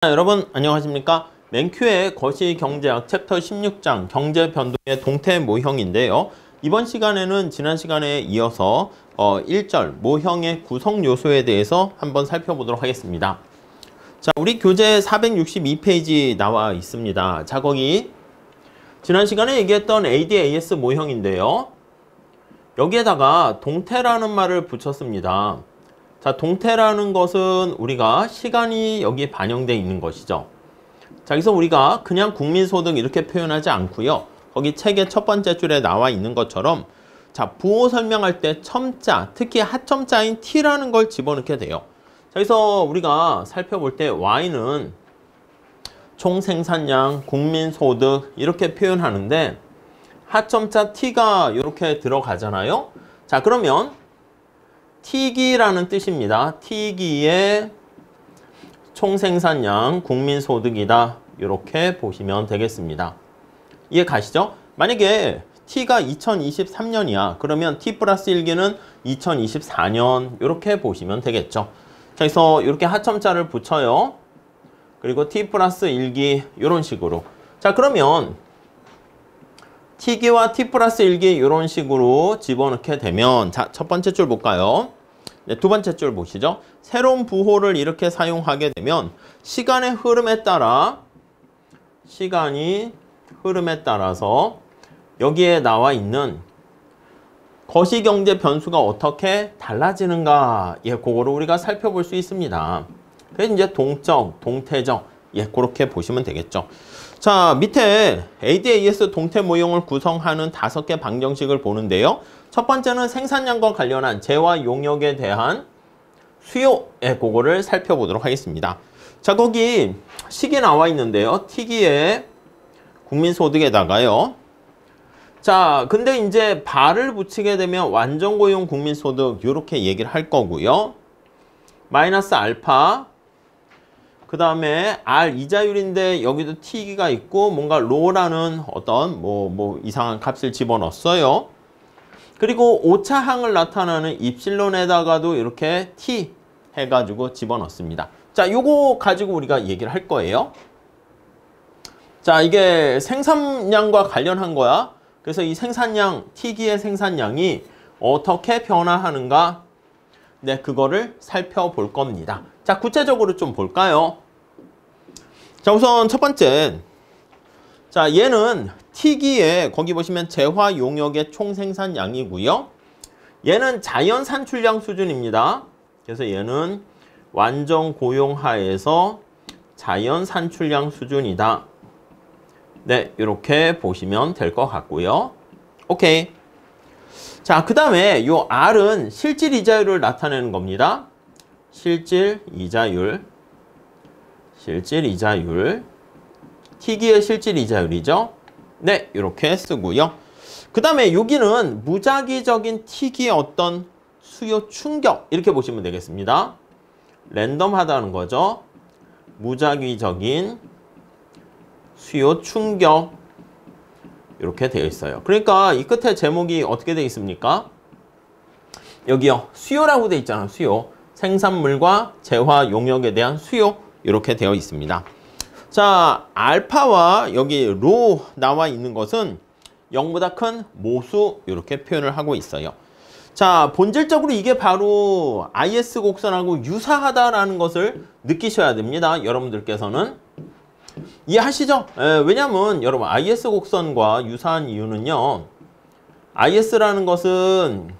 여러분 안녕하십니까? 맨큐의 거시경제학 챕터 16장 경제 변동의 동태 모형인데요. 이번 시간에는 지난 시간에 이어서 1절 모형의 구성 요소에 대해서 한번 살펴보도록 하겠습니다. 자, 우리 교재 462페이지 나와 있습니다. 자, 거기 지난 시간에 얘기했던 ADAS 모형인데요. 여기에다가 동태라는 말을 붙였습니다. 자, 동태라는 것은 우리가 시간이 여기에 반영되어 있는 것이죠. 자, 그래서 우리가 그냥 국민소득 이렇게 표현하지 않고요. 거기 책의 첫 번째 줄에 나와 있는 것처럼 자, 부호 설명할 때 첨자, 특히 하첨자인 T라는 걸 집어넣게 돼요. 자, 그래서 우리가 살펴볼 때 Y는 총생산량, 국민소득 이렇게 표현하는데 하첨자 T가 이렇게 들어가잖아요. 자, 그러면 T기라는 뜻입니다. T기의 총생산량, 국민소득이다. 이렇게 보시면 되겠습니다. 이해 가시죠? 만약에 T가 2023년이야. 그러면 T 플러스 1기는 2024년 이렇게 보시면 되겠죠. 자, 그래서 이렇게 하첨자를 붙여요. 그리고 T 플러스 1기 이런 식으로. 자, 그러면 T기와 T 플러스 1기 이런 식으로 집어넣게 되면 자, 첫 번째 줄 볼까요? 네, 두 번째 줄 보시죠. 새로운 부호를 이렇게 사용하게 되면 시간의 흐름에 따라서 여기에 나와 있는 거시경제 변수가 어떻게 달라지는가 예, 그거를 우리가 살펴볼 수 있습니다. 그래서 이제 동적, 동태적 예, 그렇게 보시면 되겠죠. 자, 밑에 ADAS 동태 모형을 구성하는 5개 방정식을 보는데요. 첫 번째는 생산량과 관련한 재화 용역에 대한 수요의 그거를 살펴보도록 하겠습니다. 자, 거기 식이 나와 있는데요. T기의 국민소득에다가요. 자, 근데 이제 발을 붙이게 되면 완전고용 국민소득 이렇게 얘기를 할 거고요. 마이너스 알파 그 다음에 R 이자율인데 여기도 T기가 있고 뭔가 로라는 어떤 뭐 이상한 값을 집어넣었어요. 그리고 오차항을 나타나는 입실론에다가도 이렇게 T 해가지고 집어넣습니다. 자, 요거 가지고 우리가 얘기를 할 거예요. 자, 이게 생산량과 관련한 거야. 그래서 이 생산량, T기의 생산량이 어떻게 변화하는가? 네, 그거를 살펴볼 겁니다. 자, 구체적으로 좀 볼까요? 자, 우선 첫 번째. 자, 얘는 T기에 거기 보시면 재화 용역의 총 생산량이고요. 얘는 자연 산출량 수준입니다. 그래서 얘는 완전 고용하에서 자연 산출량 수준이다. 네, 이렇게 보시면 될 것 같고요. 오케이. 자, 그 다음에 요 R은 실질 이자율을 나타내는 겁니다. 실질 이자율. T기의 실질 이자율이죠. 네, 이렇게 쓰고요. 그 다음에 여기는 무작위적인 T기의 어떤 수요 충격 이렇게 보시면 되겠습니다. 랜덤하다는 거죠. 무작위적인 수요 충격 이렇게 되어 있어요. 그러니까 이 끝에 제목이 어떻게 되어 있습니까? 여기요. 수요라고 되어 있잖아요. 수요. 생산물과 재화 용역에 대한 수요 이렇게 되어 있습니다. 자, 알파와 여기 로 나와 있는 것은 0보다 큰 모수 이렇게 표현을 하고 있어요. 자, 본질적으로 이게 바로 IS 곡선하고 유사하다라는 것을 느끼셔야 됩니다. 여러분들께서는 이해하시죠? 왜냐하면 여러분 IS 곡선과 유사한 이유는요. IS라는 것은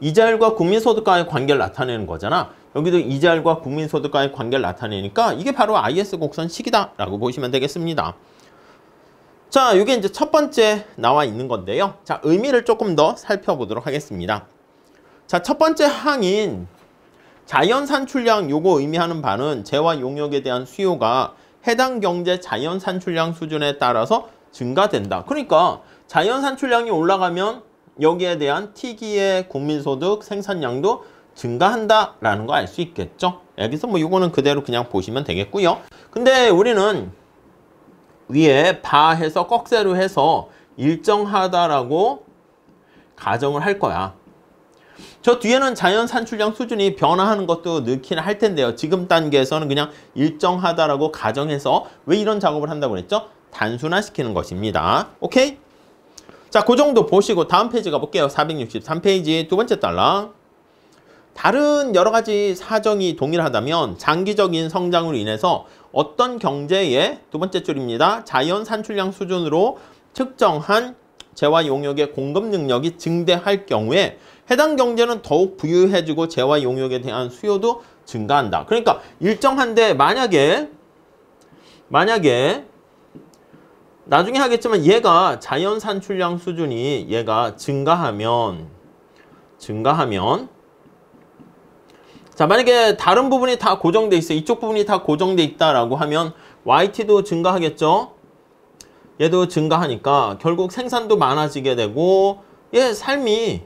이자율과 국민소득과의 관계를 나타내는 거잖아. 여기도 이자율과 국민소득과의 관계를 나타내니까 이게 바로 IS 곡선식이다 라고 보시면 되겠습니다. 자, 이게 이제 첫 번째 나와 있는 건데요. 자, 의미를 조금 더 살펴보도록 하겠습니다. 자, 첫 번째 항인 자연 산출량 요거 의미하는 바는 재화 용역에 대한 수요가 해당 경제 자연 산출량 수준에 따라서 증가된다. 그러니까 자연 산출량이 올라가면 여기에 대한 T기의 국민소득 생산량도 증가한다라는 거 알 수 있겠죠. 여기서 뭐 이거는 그대로 그냥 보시면 되겠고요. 근데 우리는 위에 바해서 꺽쇠로 해서 일정하다라고 가정을 할 거야. 저 뒤에는 자연 산출량 수준이 변화하는 것도 넣긴 할 텐데요. 지금 단계에서는 그냥 일정하다라고 가정해서 왜 이런 작업을 한다고 그랬죠? 단순화시키는 것입니다. 오케이? 자, 그 정도 보시고 다음 페이지 가볼게요. 463페이지 두 번째 달랑. 다른 여러 가지 사정이 동일하다면 장기적인 성장으로 인해서 어떤 경제의 두 번째 줄입니다. 자연 산출량 수준으로 측정한 재화 용역의 공급 능력이 증대할 경우에 해당 경제는 더욱 부유해지고 재화 용역에 대한 수요도 증가한다. 그러니까 일정한데 만약에 나중에 하겠지만 얘가 자연 산출량 수준이 얘가 증가하면 자, 만약에 다른 부분이 다 고정돼 있어. 이쪽 부분이 다 고정돼 있다라고 하면 YT도 증가하겠죠? 얘도 증가하니까 결국 생산도 많아지게 되고 얘 삶이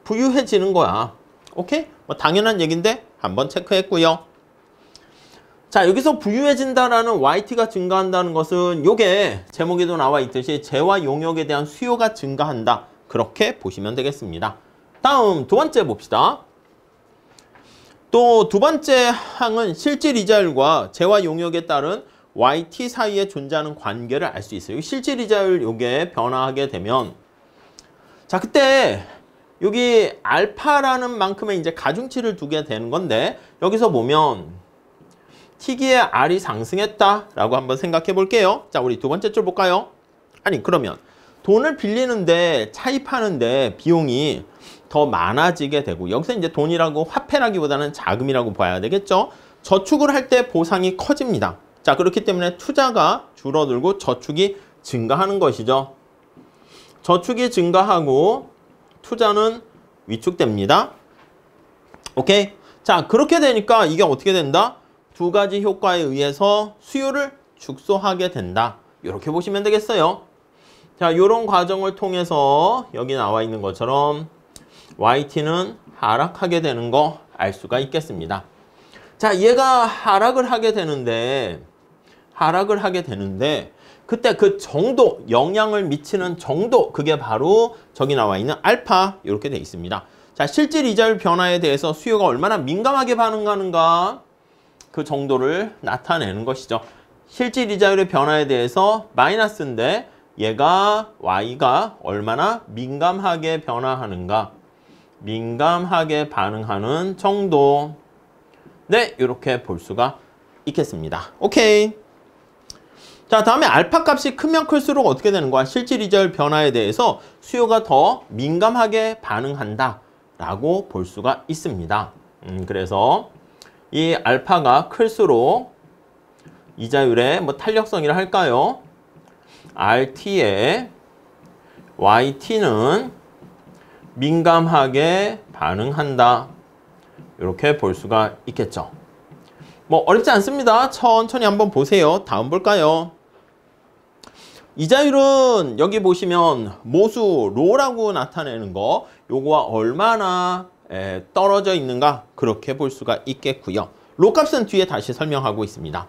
부유해지는 거야. 오케이? 뭐 당연한 얘기인데 한번 체크했고요. 자, 여기서 부유해진다라는 YT가 증가한다는 것은 요게 제목에도 나와 있듯이 재화 용역에 대한 수요가 증가한다. 그렇게 보시면 되겠습니다. 다음 두 번째 봅시다. 또 두 번째 항은 실질 이자율과 재화 용역에 따른 YT 사이에 존재하는 관계를 알 수 있어요. 실질 이자율 요게 변화하게 되면 자, 그때 여기 알파라는 만큼의 이제 가중치를 두게 되는 건데 여기서 보면 T기의 R이 상승했다라고 한번 생각해 볼게요. 자, 우리 두 번째 줄 볼까요? 아니, 그러면 돈을 빌리는데 차입하는데 비용이 더 많아지게 되고 여기서 이제 돈이라고 화폐라기보다는 자금이라고 봐야 되겠죠? 저축을 할 때 보상이 커집니다. 자, 그렇기 때문에 투자가 줄어들고 저축이 증가하는 것이죠. 저축이 증가하고 투자는 위축됩니다. 오케이? 자, 그렇게 되니까 이게 어떻게 된다? 두 가지 효과에 의해서 수요를 축소하게 된다. 이렇게 보시면 되겠어요. 자, 이런 과정을 통해서 여기 나와 있는 것처럼 YT는 하락하게 되는 거 알 수가 있겠습니다. 자, 얘가 하락을 하게 되는데 그때 그 정도, 영향을 미치는 정도, 그게 바로 저기 나와 있는 알파 이렇게 돼 있습니다. 자, 실질 이자율 변화에 대해서 수요가 얼마나 민감하게 반응하는가 그 정도를 나타내는 것이죠. 실질 이자율의 변화에 대해서 마이너스인데 얘가 Y가 얼마나 민감하게 변화하는가, 민감하게 반응하는 정도. 네, 이렇게 볼 수가 있겠습니다. 오케이. 자, 다음에 알파 값이 크면 클수록 어떻게 되는 거야? 실질 이자율 변화에 대해서 수요가 더 민감하게 반응한다 라고 볼 수가 있습니다. 그래서 이 알파가 클수록 이자율의 뭐 탄력성이라 할까요? RT의 YT는 민감하게 반응한다. 이렇게 볼 수가 있겠죠. 뭐 어렵지 않습니다. 천천히 한번 보세요. 다음 볼까요? 이자율은 여기 보시면 모수 로라고 나타내는 거, 요거와 얼마나 떨어져 있는가 그렇게 볼 수가 있겠고요. 로 값은 뒤에 다시 설명하고 있습니다.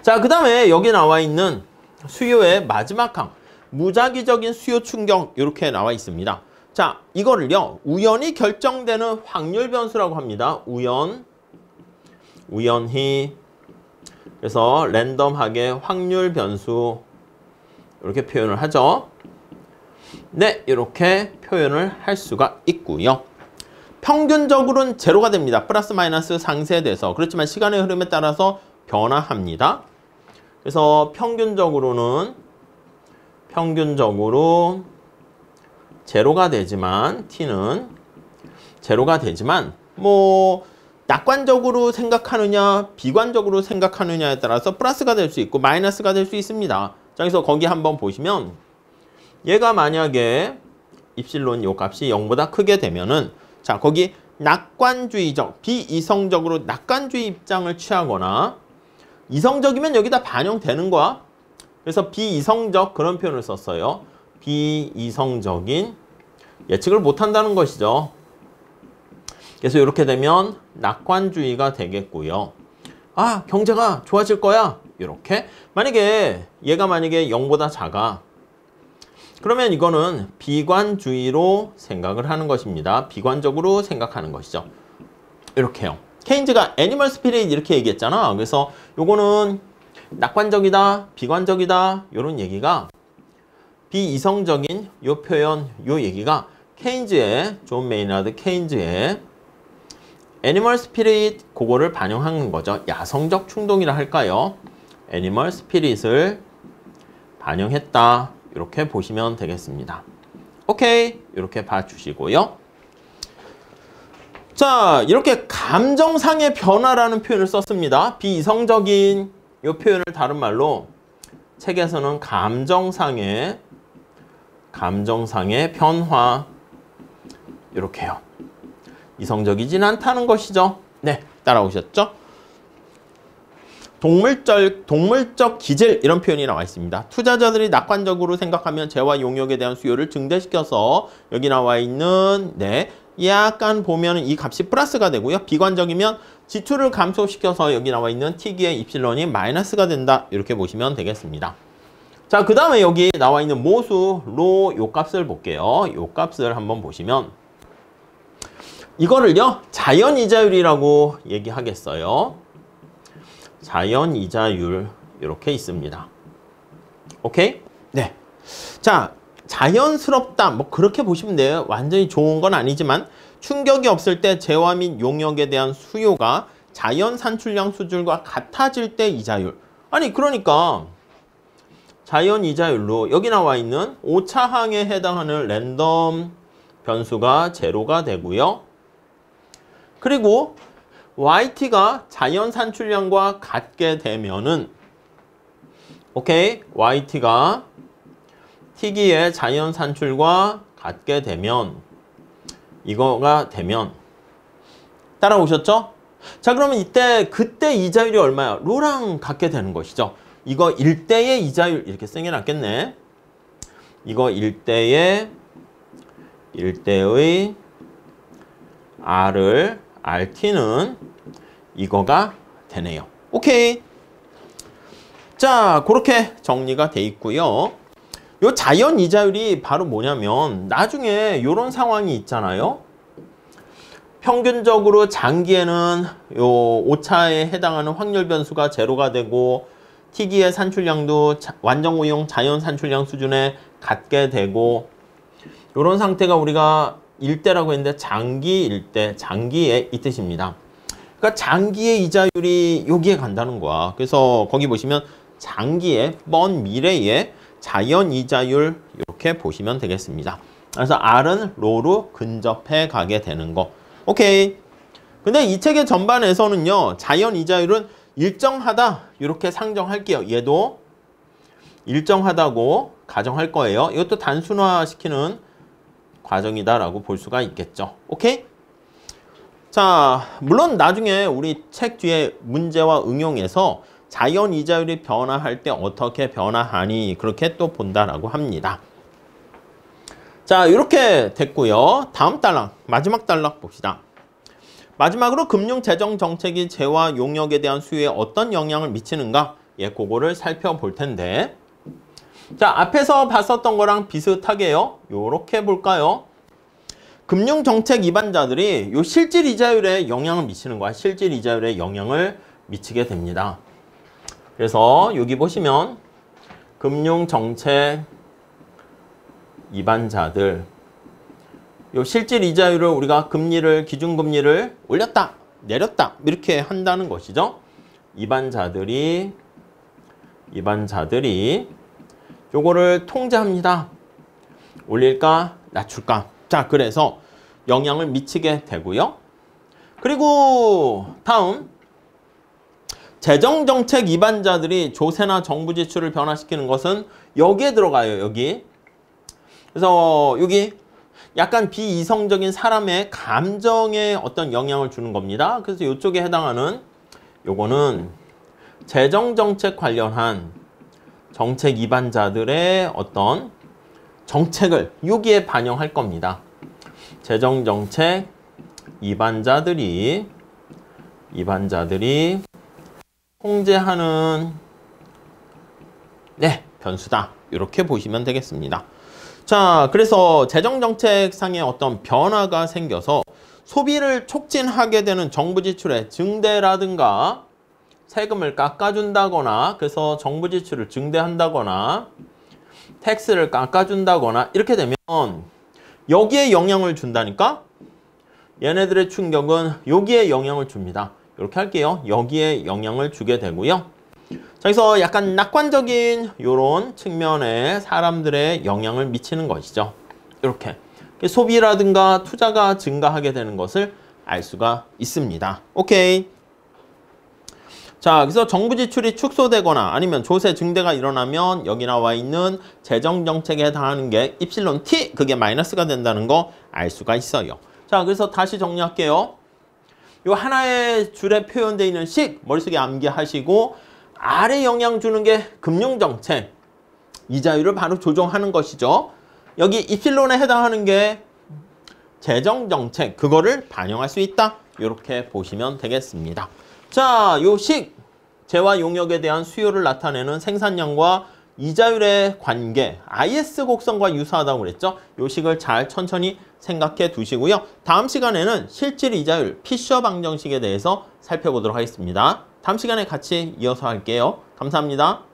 자, 그 다음에 여기 나와 있는 수요의 마지막 항, 무작위적인 수요 충격 이렇게 나와 있습니다. 자, 이거를요 우연히 결정되는 확률 변수라고 합니다. 우연히, 그래서 랜덤하게 확률 변수 이렇게 표현을 하죠. 네, 이렇게 표현을 할 수가 있고요. 평균적으로는 제로가 됩니다. 플러스 마이너스 상쇄돼서. 그렇지만 시간의 흐름에 따라서 변화합니다. 그래서 평균적으로 제로가 되지만 t는 제로가 되지만 뭐 낙관적으로 생각하느냐 비관적으로 생각하느냐에 따라서 플러스가 될 수 있고 마이너스가 될 수 있습니다. 자, 그래서 거기 한번 보시면 얘가 만약에 입실론 요 값이 0보다 크게 되면은 자, 거기 낙관주의적, 비이성적으로 낙관주의 입장을 취하거나 이성적이면 여기다 반영되는 거야. 그래서 비이성적 그런 표현을 썼어요. 비이성적인 예측을 못한다는 것이죠. 그래서 이렇게 되면 낙관주의가 되겠고요. 아, 경제가 좋아질 거야. 이렇게. 만약에 얘가 만약에 0보다 작아. 그러면 이거는 비관주의로 생각을 하는 것입니다. 비관적으로 생각하는 것이죠. 이렇게요. 케인즈가 애니멀 스피릿 이렇게 얘기했잖아. 그래서 요거는 낙관적이다, 비관적이다 이런 얘기가 비이성적인 요 표현, 요 얘기가 케인즈의 존 메이나드 케인즈의 애니멀 스피릿 그거를 반영한 거죠. 야성적 충동이라 할까요? 애니멀 스피릿을 반영했다. 이렇게 보시면 되겠습니다. 오케이. 이렇게 봐주시고요. 자, 이렇게 감정상의 변화라는 표현을 썼습니다. 비이성적인 이 표현을 다른 말로 책에서는 감정상의 변화 이렇게요. 이성적이진 않다는 것이죠. 네, 따라오셨죠? 동물적 기질 이런 표현이 나와 있습니다. 투자자들이 낙관적으로 생각하면 재화 용역에 대한 수요를 증대시켜서 여기 나와 있는 약간 보면 이 값이 플러스가 되고요. 비관적이면 지출을 감소시켜서 여기 나와 있는 T기의 입실론이 마이너스가 된다. 이렇게 보시면 되겠습니다. 자, 그 다음에 여기 나와 있는 모수 로 요 값을 볼게요. 요 값을 한번 보시면 이거를요 자연이자율이라고 얘기하겠어요. 자연이자율 이렇게 있습니다. 오케이? 네. 자, 자연스럽다 뭐 그렇게 보시면 돼요. 완전히 좋은 건 아니지만 충격이 없을 때 재화 및 용역에 대한 수요가 자연 산출량 수준과 같아질 때 이자율. 아니 그러니까 자연 이자율로 여기 나와 있는 오차항에 해당하는 랜덤 변수가 제로가 되고요. 그리고 YT가 자연 산출량과 같게 되면은 오케이? YT가 T기의 자연 산출과 같게 되면 이거가 되면 따라오셨죠? 자, 그러면 그때 이자율이 얼마야? 로랑 같게 되는 것이죠. 이거 1대의 이자율 이렇게 쓰게놨겠네. 이거 1대의 RT는 이거가 되네요. 오케이. 자, 그렇게 정리가 돼 있고요. 요 자연 이자율이 바로 뭐냐면 나중에 이런 상황이 있잖아요. 평균적으로 장기에는 요 오차에 해당하는 확률 변수가 제로가 되고 T기의 산출량도 완전 고용 자연 산출량 수준에 같게 되고 이런 상태가 우리가 일대라고 했는데 장기 일대, 장기의 이 뜻입니다. 그러니까 장기의 이자율이 여기에 간다는 거야. 그래서 거기 보시면 장기의 먼 미래의 자연 이자율 이렇게 보시면 되겠습니다. 그래서 R은 로로 근접해 가게 되는 거. 오케이. 근데 이 책의 전반에서는요. 자연 이자율은 일정하다 이렇게 상정할게요. 얘도 일정하다고 가정할 거예요. 이것도 단순화시키는 과정이다라고 볼 수가 있겠죠. 오케이? 자, 물론 나중에 우리 책 뒤에 문제와 응용해서 자연 이자율이 변화할 때 어떻게 변화하니 그렇게 또 본다라고 합니다. 자, 이렇게 됐고요. 다음 단락, 마지막 단락 봅시다. 마지막으로 금융재정정책이 재화 용역에 대한 수요에 어떤 영향을 미치는가? 예, 그거를 살펴볼 텐데. 자, 앞에서 봤었던 거랑 비슷하게요. 요렇게 볼까요? 금융정책 입안자들이 요 실질 이자율에 영향을 미치는 거야. 실질 이자율에 영향을 미치게 됩니다. 그래서 여기 보시면 금융정책 입안자들 요 실질 이자율을 우리가 기준금리를 올렸다, 내렸다 이렇게 한다는 것이죠. 입안자들이 요거를 통제합니다. 올릴까, 낮출까. 자, 그래서 영향을 미치게 되고요. 그리고 다음 재정정책 입안자들이 조세나 정부 지출을 변화시키는 것은 여기에 들어가요. 여기. 그래서 여기 약간 비이성적인 사람의 감정에 어떤 영향을 주는 겁니다. 그래서 이쪽에 해당하는 요거는 재정정책 관련한 정책 입안자들의 어떤 정책을 여기에 반영할 겁니다. 재정정책 입안자들이 통제하는 변수다. 이렇게 보시면 되겠습니다. 자, 그래서 재정정책상의 어떤 변화가 생겨서 소비를 촉진하게 되는 정부 지출의 증대라든가 세금을 깎아준다거나 그래서 정부 지출을 증대한다거나 텍스를 깎아준다거나 이렇게 되면 여기에 영향을 준다니까 얘네들의 충격은 여기에 영향을 줍니다. 이렇게 할게요. 여기에 영향을 주게 되고요. 자, 그래서 약간 낙관적인 이런 측면에 사람들의 영향을 미치는 것이죠. 이렇게 소비라든가 투자가 증가하게 되는 것을 알 수가 있습니다. 오케이. 자, 그래서 정부 지출이 축소되거나 아니면 조세 증대가 일어나면 여기 나와 있는 재정정책에 해당하는 게 입실론 T, 그게 마이너스가 된다는 거 알 수가 있어요. 자, 그래서 다시 정리할게요. 요 하나의 줄에 표현되어 있는 식 머릿속에 암기하시고 아래 영향 주는 게 금융정책, 이자율을 바로 조정하는 것이죠. 여기 입실론에 해당하는 게 재정정책, 그거를 반영할 수 있다. 이렇게 보시면 되겠습니다. 자, 요 식, 재화 용역에 대한 수요를 나타내는 생산량과 이자율의 관계, IS 곡선과 유사하다고 그랬죠. 요 식을 잘 천천히 생각해 두시고요. 다음 시간에는 실질 이자율, 피셔 방정식에 대해서 살펴보도록 하겠습니다. 다음 시간에 같이 이어서 할게요. 감사합니다.